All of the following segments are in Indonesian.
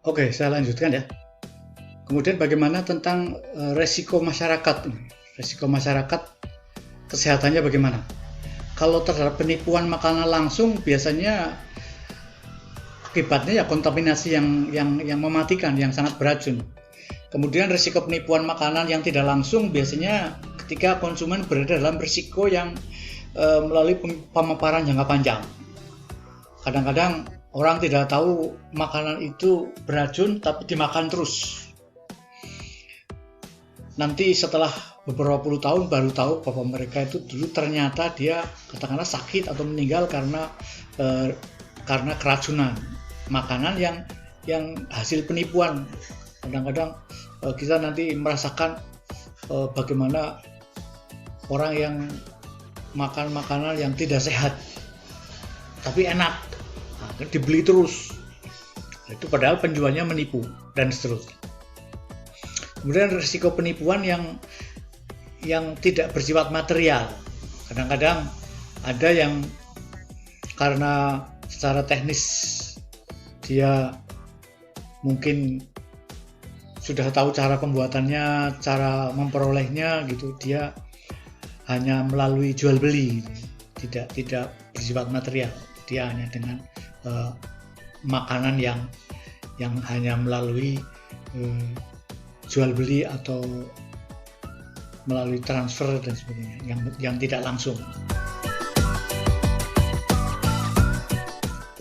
Oke, saya lanjutkan ya. Kemudian bagaimana tentang resiko masyarakat? Resiko masyarakat kesehatannya bagaimana? Kalau terhadap penipuan makanan langsung biasanya akibatnya ya kontaminasi yang mematikan, yang sangat beracun. Kemudian risiko penipuan makanan yang tidak langsung biasanya ketika konsumen berada dalam risiko yang melalui pemaparan jangka panjang. Kadang-kadang orang tidak tahu makanan itu beracun tapi dimakan terus. Nanti setelah beberapa puluh tahun baru tahu bahwa mereka itu dulu ternyata dia katakanlah sakit atau meninggal karena keracunan makanan yang hasil penipuan. Kadang-kadang kita nanti merasakan bagaimana orang yang makan makanan yang tidak sehat tapi enak, dibeli terus. Itu padahal penjualnya menipu dan seterusnya. Kemudian risiko penipuan yang tidak bersifat material. Kadang-kadang ada yang karena secara teknis dia mungkin sudah tahu cara pembuatannya, cara memperolehnya gitu, dia hanya melalui jual beli, tidak bersifat material. Dia hanya dengan makanan yang hanya melalui jual beli atau melalui transfer dan sebagainya yang tidak langsung.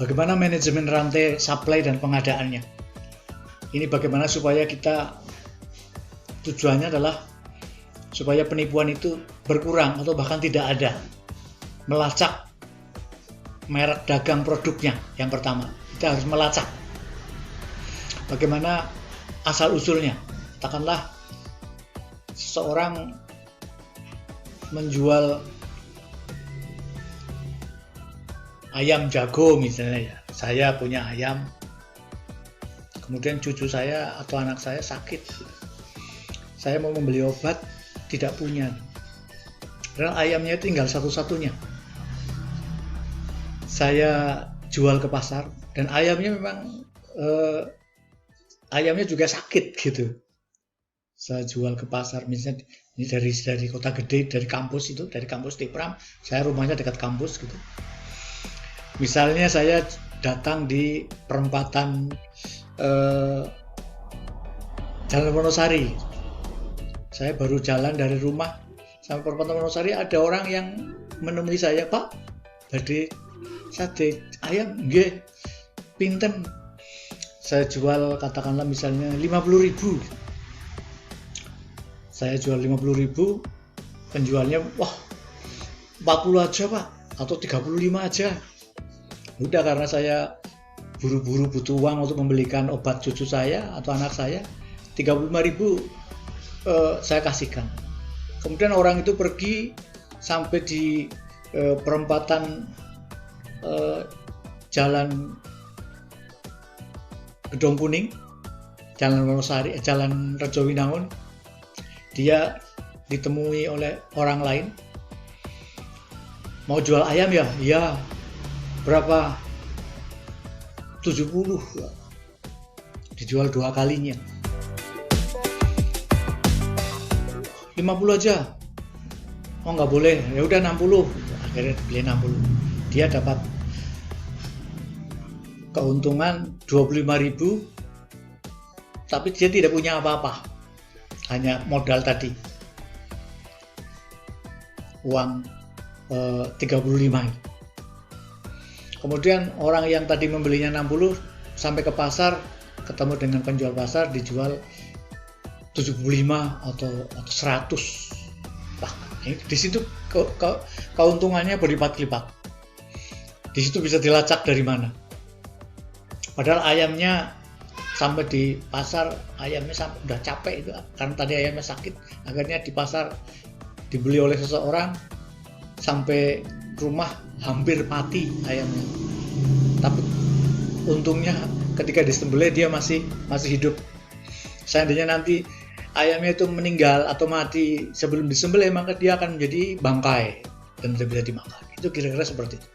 Bagaimana manajemen rantai supply dan pengadaannya? Ini bagaimana supaya kita tujuannya adalah supaya penipuan itu berkurang atau bahkan tidak ada. Melacak merek dagang produknya yang pertama. Kita harus melacak bagaimana asal usulnya. Katakanlah seseorang menjual ayam jago misalnya ya. Saya punya ayam, kemudian cucu saya atau anak saya sakit. Saya mau membeli obat, tidak punya. Padahal ayamnya itu tinggal satu-satunya. Saya jual ke pasar dan ayamnya memang ayamnya juga sakit gitu. Saya jual ke pasar, misalnya ini dari kota gede, dari kampus Tipram, saya rumahnya dekat kampus gitu. Misalnya saya datang di perempatan Jalan Wonosari, saya baru jalan dari rumah sampai perempatan Wonosari, ada orang yang menemui saya, Pak, badhe sate ayam nggih, pinten? Saya jual katakanlah misalnya 50.000. Saya jual 50.000, penjualnya wah 40 aja Pak, atau 35 aja. Udah, karena saya buru-buru butuh uang untuk membelikan obat cucu saya atau anak saya, 35.000 saya kasihkan. Kemudian orang itu pergi sampai di perempatan Jalan Gedong Kuning, Jalan Wonosari, Jalan Rejowinangun. Dia ditemui oleh orang lain, mau jual ayam ya? Iya. Berapa? 70. Dijual 2 kalinya. 50 aja. Oh nggak boleh. Ya udah 60. Akhirnya beli 60. Dia dapat keuntungan 25.000, tapi dia tidak punya apa-apa. Hanya modal tadi, uang 35. Kemudian orang yang tadi membelinya 60 sampai ke pasar, ketemu dengan penjual pasar, dijual 75 atau 100. Wah, di situ keuntungannya berlipat-lipat. Di situ bisa dilacak dari mana. Padahal ayamnya sampai di pasar, ayamnya sampai udah capek itu karena tadi ayamnya sakit, akhirnya di pasar dibeli oleh seseorang, sampai rumah hampir mati ayamnya. Tapi untungnya ketika disembelih dia masih hidup. Seandainya nanti ayamnya itu meninggal atau mati sebelum disembelih, maka dia akan menjadi bangkai dan tidak bisa dimakan. Itu kira-kira seperti itu.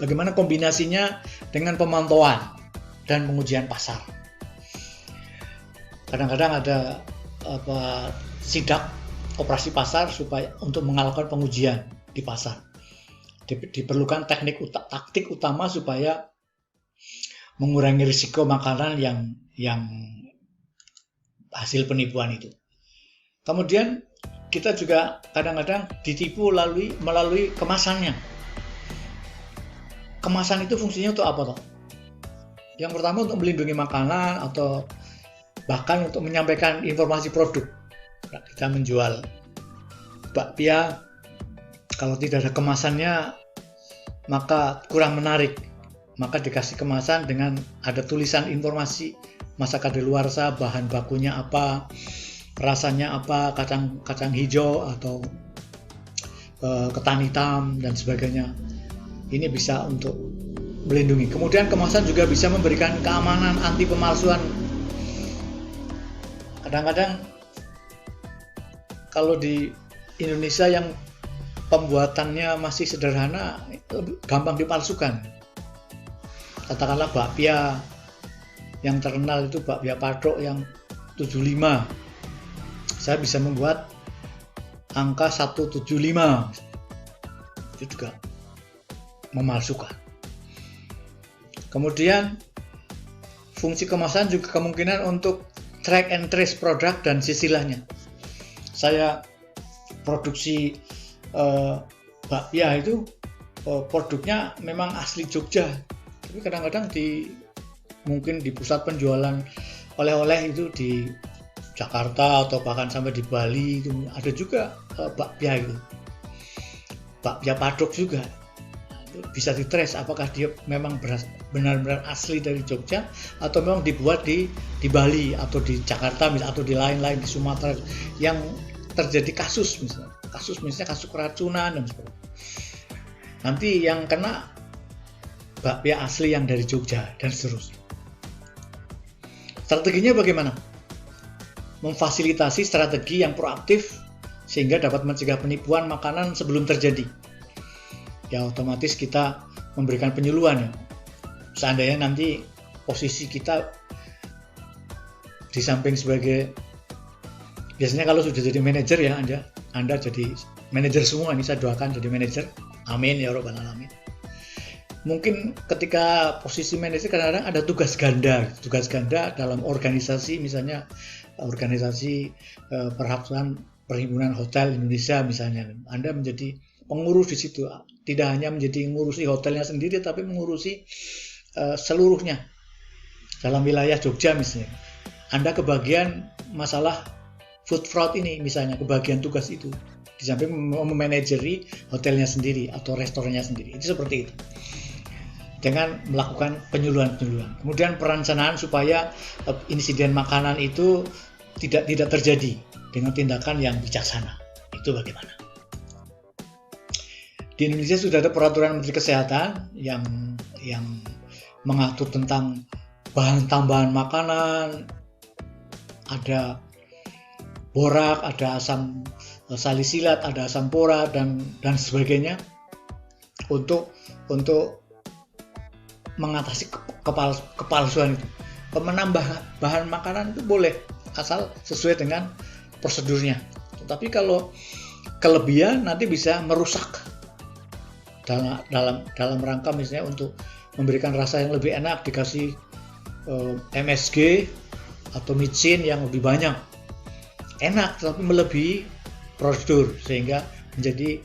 Bagaimana kombinasinya dengan pemantauan dan pengujian pasar. kadang-kadang ada sidak operasi pasar supaya untuk melakukan pengujian di pasar. Diperlukan taktik utama supaya mengurangi risiko makanan yang hasil penipuan itu. Kemudian kita juga kadang-kadang ditipu melalui kemasannya. Kemasan itu fungsinya untuk apa toh? Yang pertama untuk melindungi makanan atau bahkan untuk menyampaikan informasi produk. Nah, kita menjual bakpia, kalau tidak ada kemasannya maka kurang menarik. Maka dikasih kemasan dengan ada tulisan informasi masa kadaluarsa, bahan bakunya apa, rasanya apa, kacang hijau atau ketan hitam dan sebagainya. Ini bisa untuk melindungi. Kemudian kemasan juga bisa memberikan keamanan anti pemalsuan. Kadang-kadang kalau di Indonesia yang pembuatannya masih sederhana, gampang dipalsukan. Katakanlah bakpia yang terkenal itu bakpia Patok yang 75. Saya bisa membuat angka 175. Itu juga memalsukan. Kemudian fungsi kemasan juga kemungkinan untuk track and trace produk dan silsilahnya. Saya produksi bakpia itu produknya memang asli Jogja, tapi kadang-kadang mungkin di pusat penjualan oleh-oleh itu di Jakarta atau bahkan sampai di Bali itu ada juga bakpia itu, bakpia Patok juga. Bisa ditrace apakah dia memang benar-benar asli dari Jogja atau memang dibuat di Bali atau di Jakarta atau di lain-lain di Sumatera yang terjadi kasus misalnya kasus keracunan dan sebagainya. Nanti yang kena bakpia asli yang dari Jogja dan seterusnya. Strateginya bagaimana? Memfasilitasi strategi yang proaktif sehingga dapat mencegah penipuan makanan sebelum terjadi. Ya otomatis kita memberikan penyuluhan ya. Seandainya nanti posisi kita di samping sebagai, biasanya kalau sudah jadi manajer ya Anda jadi manajer semua, ini saya doakan jadi manajer, amin ya rabbal alamin. Mungkin ketika posisi manajer kadang-kadang ada tugas ganda dalam organisasi, misalnya organisasi Perhimpunan Hotel Indonesia misalnya, Anda menjadi pengurus di situ, tidak hanya menjadi mengurusi hotelnya sendiri tapi mengurusi seluruhnya dalam wilayah Jogja misalnya. Anda kebagian masalah food fraud ini misalnya, kebagian tugas itu di samping memanajeri hotelnya sendiri atau restorannya sendiri. Itu seperti itu, dengan melakukan penyuluhan. Kemudian perencanaan supaya insiden makanan itu tidak terjadi dengan tindakan yang bijaksana. Itu bagaimana? Di Indonesia sudah ada peraturan Menteri Kesehatan yang mengatur tentang bahan tambahan makanan, ada borak, ada asam salisilat, ada asam bora dan sebagainya untuk mengatasi kepalsuan itu. Menambah bahan makanan itu boleh asal sesuai dengan prosedurnya. Tetapi kalau kelebihan nanti bisa merusak dalam rangka misalnya untuk memberikan rasa yang lebih enak, dikasih MSG atau micin yang lebih banyak, enak tapi melebihi prosedur sehingga menjadi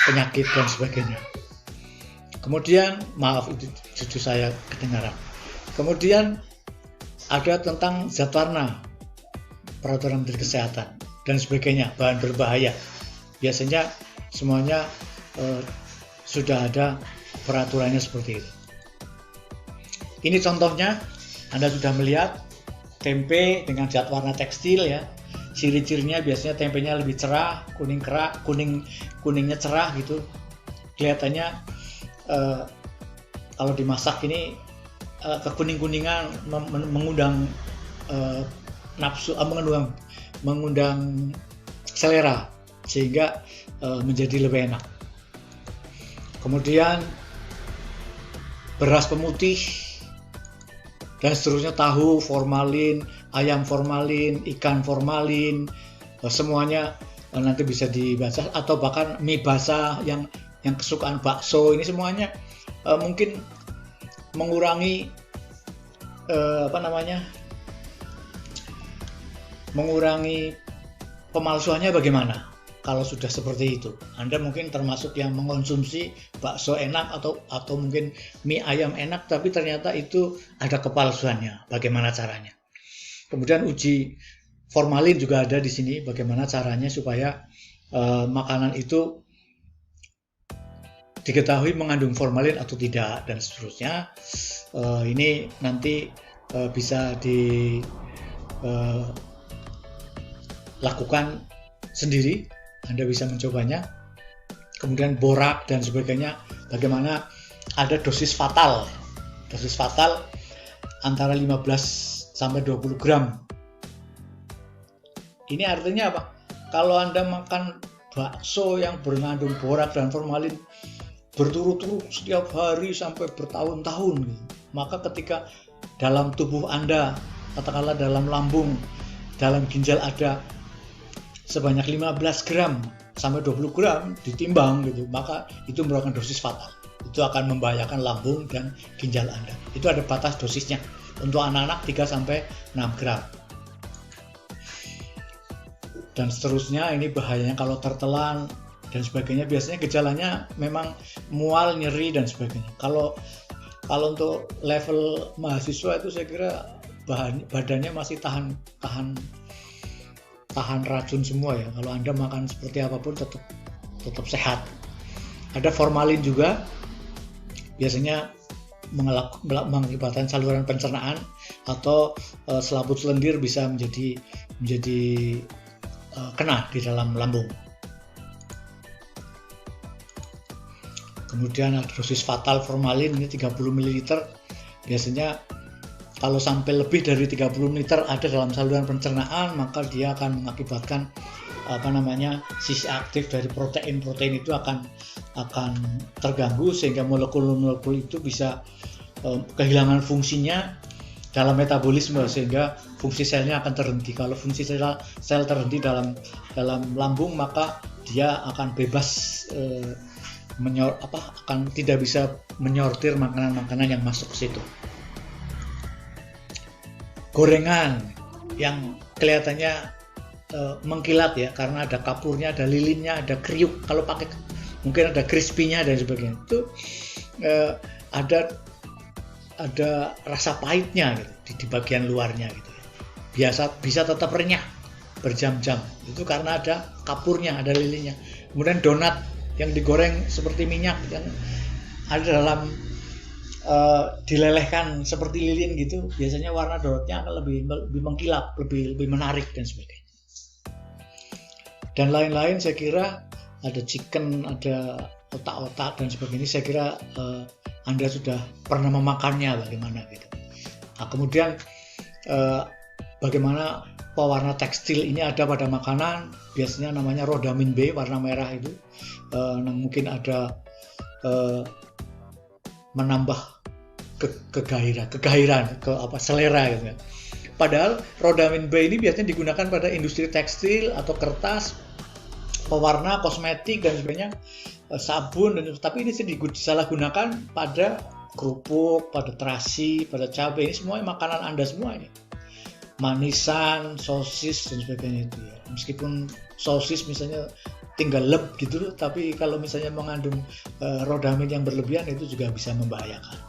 penyakit dan sebagainya. Kemudian maaf itu cucu saya kedengaran. Kemudian ada tentang zat warna, peraturan Menteri Kesehatan dan sebagainya, bahan berbahaya. Biasanya semuanya sudah ada peraturannya seperti itu. Ini contohnya, Anda sudah melihat tempe dengan zat warna tekstil ya. Ciri-cirinya biasanya tempenya lebih cerah, kuningnya cerah gitu. Kelihatannya kalau dimasak ini kekuning-kuningan mengundang nafsu, mengundang selera sehingga menjadi lebih enak. Kemudian beras pemutih dan seterusnya, tahu formalin, ayam formalin, ikan formalin, semuanya nanti bisa dibaca, atau bahkan mie basah yang kesukaan bakso, ini semuanya mungkin mengurangi mengurangi pemalsuannya. Bagaimana kalau sudah seperti itu? Anda mungkin termasuk yang mengonsumsi bakso enak atau mungkin mie ayam enak, tapi ternyata itu ada kepalsuannya. Bagaimana caranya? Kemudian uji formalin juga ada di sini. Bagaimana caranya supaya makanan itu diketahui mengandung formalin atau tidak, dan seterusnya. Ini nanti bisa dilakukan sendiri. Anda bisa mencobanya. Kemudian borak dan sebagainya. Bagaimana ada dosis fatal. Dosis fatal antara 15 sampai 20 gram. Ini artinya apa? Kalau Anda makan bakso yang mengandung borak dan formalin berturut-turut setiap hari sampai bertahun-tahun, maka ketika dalam tubuh Anda, katakanlah dalam lambung, dalam ginjal ada sebanyak 15 gram sampai 20 gram ditimbang gitu, maka itu merupakan dosis fatal. Itu akan membahayakan lambung dan ginjal Anda. Itu ada batas dosisnya. Untuk anak-anak 3 sampai 6 gram. Dan seterusnya, ini bahayanya kalau tertelan dan sebagainya. Biasanya gejalanya memang mual, nyeri dan sebagainya. Kalau untuk level mahasiswa itu saya kira badannya masih tahan racun semua ya. Kalau Anda makan seperti apapun tetap sehat. Ada formalin juga, biasanya mengakibatkan saluran pencernaan atau selaput lendir bisa menjadi kena di dalam lambung. Kemudian ada dosis fatal formalin, ini 30 ml. Biasanya kalau sampai lebih dari 30 ml ada dalam saluran pencernaan, maka dia akan mengakibatkan sisi aktif dari protein itu akan terganggu, sehingga molekul-molekul itu bisa kehilangan fungsinya dalam metabolisme, sehingga fungsi selnya akan terhenti. Kalau fungsi sel terhenti dalam lambung, maka dia akan bebas akan tidak bisa menyortir makanan-makanan yang masuk ke situ. Gorengan yang kelihatannya mengkilat ya, karena ada kapurnya, ada lilinnya, ada kriuk, kalau pakai mungkin ada crispy-nya dan sebagainya. Itu ada rasa pahitnya gitu di bagian luarnya gitu. Bisa tetap renyah berjam-jam. Itu karena ada kapurnya, ada lilinnya. Kemudian donat yang digoreng seperti minyak yang ada dalam dilelehkan seperti lilin gitu, biasanya warna donatnya akan lebih mengkilap, lebih menarik dan sebagainya. Dan lain-lain, saya kira ada chicken, ada otak-otak dan sebagainya. Saya kira Anda sudah pernah memakannya bagaimana gitu. Nah, kemudian bagaimana pewarna tekstil ini ada pada makanan, biasanya namanya rhodamin B, warna merah itu. Mungkin ada menambah kegairahan, selera gitu. Padahal rhodamin B ini biasanya digunakan pada industri tekstil atau kertas, pewarna, kosmetik dan sebagainya, sabun, tapi ini disalahgunakan pada kerupuk, pada terasi, pada cabai. Ini semua makanan Anda semua ini. Manisan, sosis dan sebagainya itu ya. Meskipun sosis misalnya tinggal leb gitu, tapi kalau misalnya mengandung rhodamin yang berlebihan, itu juga bisa membahayakan.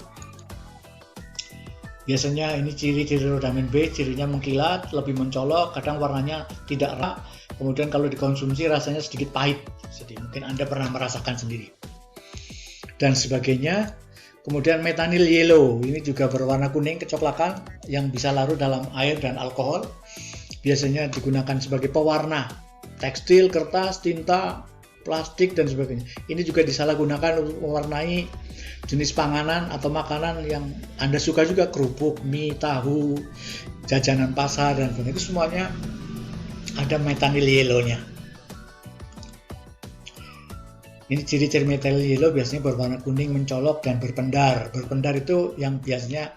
Biasanya ini ciri-ciri rhodamin B, cirinya mengkilat, lebih mencolok, kadang warnanya tidak rata. Kemudian kalau dikonsumsi rasanya sedikit pahit. Jadi mungkin Anda pernah merasakan sendiri. Dan sebagainya. Kemudian methyl yellow, ini juga berwarna kuning kecoklatan yang bisa larut dalam air dan alkohol. Biasanya digunakan sebagai pewarna tekstil, kertas, tinta, plastik dan sebagainya. Ini juga disalahgunakan untuk mewarnai jenis panganan atau makanan yang Anda suka juga, kerupuk, mie, tahu, jajanan pasar dan sebagainya. Itu semuanya ada methyl yellow-nya. Ini ciri-ciri methyl yellow biasanya berwarna kuning, mencolok dan berpendar. Berpendar itu yang biasanya